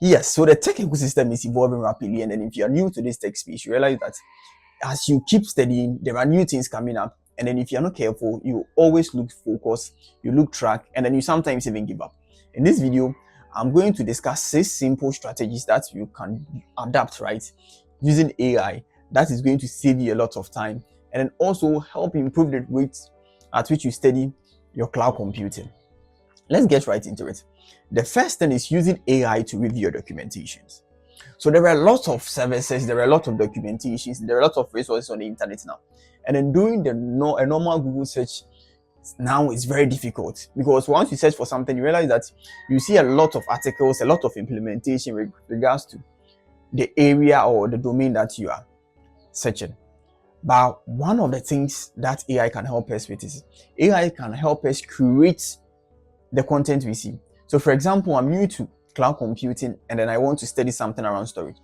Yes, so the tech ecosystem is evolving rapidly, and then if you're new to this tech space, you realize that as you keep studying, there are new things coming up, and then if you're not careful, you always look focused, you look track, and then you sometimes even give up. In this video, I'm going to discuss 6 simple strategies that you can adapt, right, using AI. That is going to save you a lot of time, and then also help improve the rate at which you study your cloud computing. Let's get right into it. The first thing is using AI to review your documentations. So there are lots of services, there are a lot of documentations, there are a lot of resources on the internet now. And then doing a normal Google search now is very difficult, because once you search for something, you realize that you see a lot of articles, a lot of implementation with regards to the area or the domain that you are searching. But one of the things that AI can help us with is AI can help us curate the content we see. So for example, I'm new to cloud computing and then I want to study something around storage.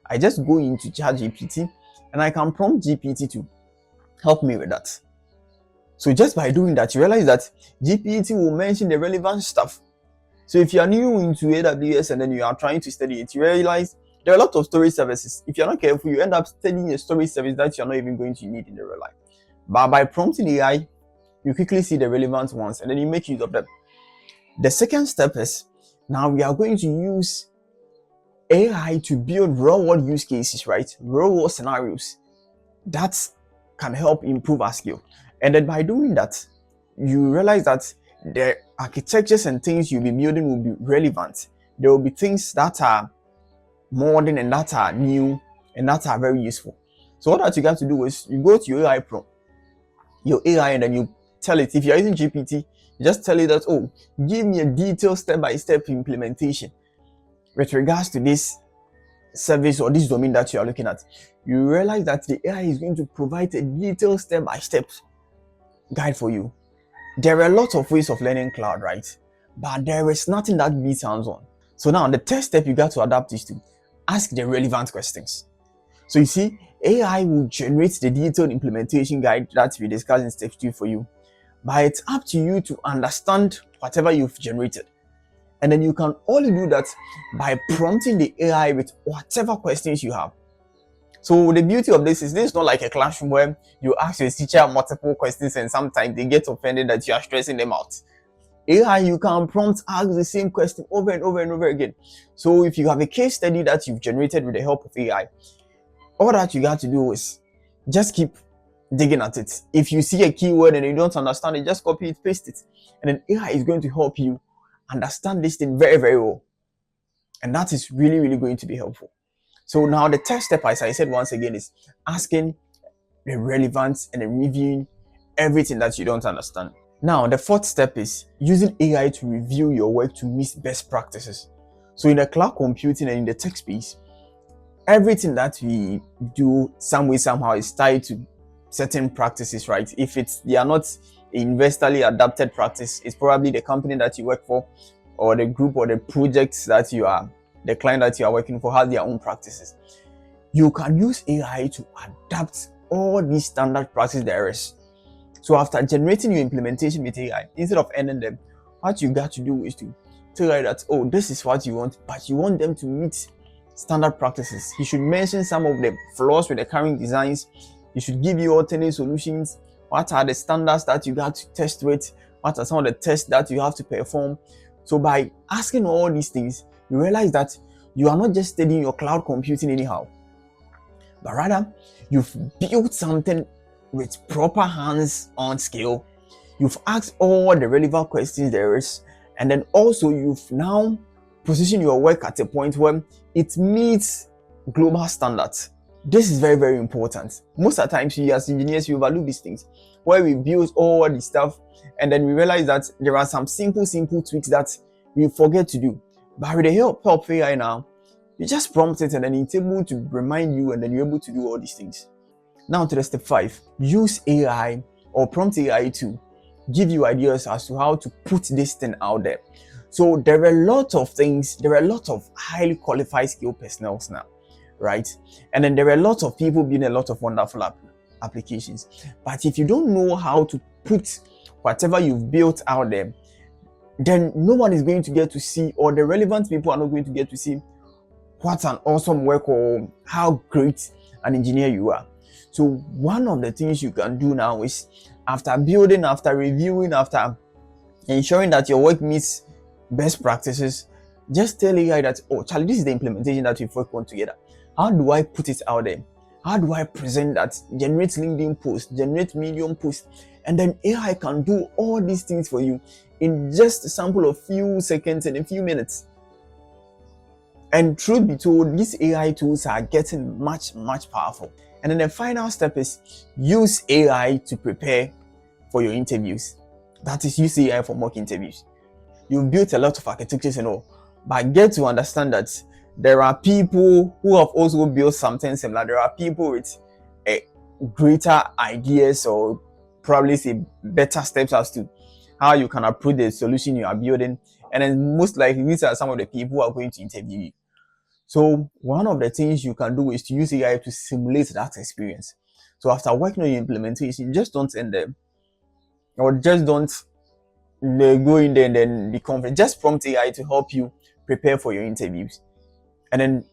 I just go into ChatGPT and I can prompt GPT to help me with that. So just by doing that, you realize that GPT will mention the relevant stuff. So if you are new into AWS and then you are trying to study it, you realize there are a lot of storage services. If you're not careful, you end up studying a storage service that you're not even going to need in the real life. But by prompting AI, you quickly see the relevant ones and then you make use of them. The second step is, now we are going to use AI to build real world use cases, right? Real world scenarios that can help improve our skill. And then by doing that, you realize that the architectures and things you'll be building will be relevant. There will be things that are modern and that are new and that are very useful. So what you got to do is you go to your AI prompt, your AI, and then you tell it, if you're using GPT, you just tell it that, oh, give me a detailed step-by-step implementation with regards to this service or this domain that you are looking at. You realize that the AI is going to provide a detailed step-by-step guide for you. There are a lot of ways of learning cloud, right? But there is nothing that beats hands-on. So now the third step you got to adapt is to ask the relevant questions. So you see, AI will generate the detailed implementation guide that we discussed in step 2 for you. But it's up to you to understand whatever you've generated. And then you can only do that by prompting the AI with whatever questions you have. So the beauty of this is not like a classroom where you ask your teacher multiple questions and sometimes they get offended that you are stressing them out. AI, you can ask the same question over and over and over again. So if you have a case study that you've generated with the help of AI, all that you got to do is just keep digging at it. If you see a keyword and you don't understand it, just copy it, paste it. And then AI is going to help you understand this thing very, very well. And that is really, really going to be helpful. So now the third step, as I said once again, is asking the relevance and then reviewing everything that you don't understand. Now, the fourth step is using AI to review your work to meet best practices. So in the cloud computing and in the tech space, everything that we do some way, somehow is tied to certain practices, right? If they are not universally adapted practice, it's probably the company that you work for or the group or the projects that you are, the client that you are working for has their own practices. You can use AI to adapt all these standard practices there is. So after generating your implementation with AI, instead of ending them, what you got to do is to tell AI that, oh, this is what you want, but you want them to meet standard practices. You should mention some of the flaws with the current designs. You should give you alternate solutions. What are the standards that you got to test with? What are some of the tests that you have to perform? So by asking all these things, you realize that you are not just studying your cloud computing anyhow, but rather you've built something with proper hands-on skill. You've asked all the relevant questions there is, and then also you've now positioned your work at a point where it meets global standards. This is very, very important. Most of the times, we as engineers, we overlook these things, where we build all this stuff, and then we realize that there are some simple tweaks that we forget to do. But with the help of AI now, you just prompt it, and then it's able to remind you, and then you're able to do all these things. Now to the step 5, use AI or prompt AI to give you ideas as to how to put this thing out there. So there are a lot of things, there are a lot of highly qualified skilled personnel now, right? And then there are a lot of people building a lot of wonderful applications. But if you don't know how to put whatever you've built out there, then no one is going to get to see, or the relevant people are not going to get to see what an awesome work or how great an engineer you are. So one of the things you can do now is, after building, after reviewing, after ensuring that your work meets best practices, just tell AI that, oh Charlie, this is the implementation that we've worked on together. How do I put it out there? How do I present that? Generate LinkedIn post, generate Medium post, and then AI can do all these things for you in just a sample of few seconds and a few minutes. And truth be told, these AI tools are getting much powerful. And then the final step is use AI to prepare for your interviews. That is, use AI for mock interviews. You've built a lot of architectures and all, but get to understand that there are people who have also built something similar. There are people with greater ideas, or probably say better steps as to how you can approach the solution you are building. And then most likely these are some of the people who are going to interview you. So one of the things you can do is to use AI to simulate that experience. So after working on your implementation, just don't end there, or just don't go in there and then be confident. Just prompt AI to help you prepare for your interviews. And then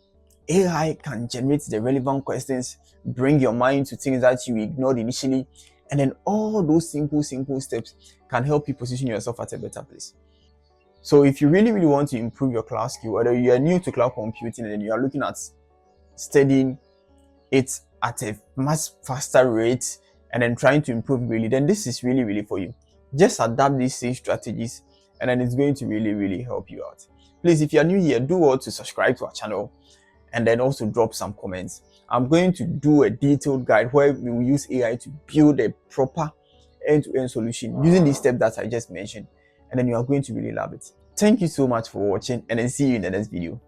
AI can generate the relevant questions, bring your mind to things that you ignored initially. And then all those simple steps can help you position yourself at a better place. So if you really want to improve your cloud skill, whether you are new to cloud computing and you are looking at studying it at a much faster rate and then trying to improve really, then this is really for you. Just adapt these same strategies and then it's going to really help you out. Please, if you are new here, do well to subscribe to our channel and then also drop some comments. I'm going to do a detailed guide where we will use AI to build a proper end-to-end solution using these steps that I just mentioned, and then you are going to really love it. Thank you so much for watching, and then see you in the next video.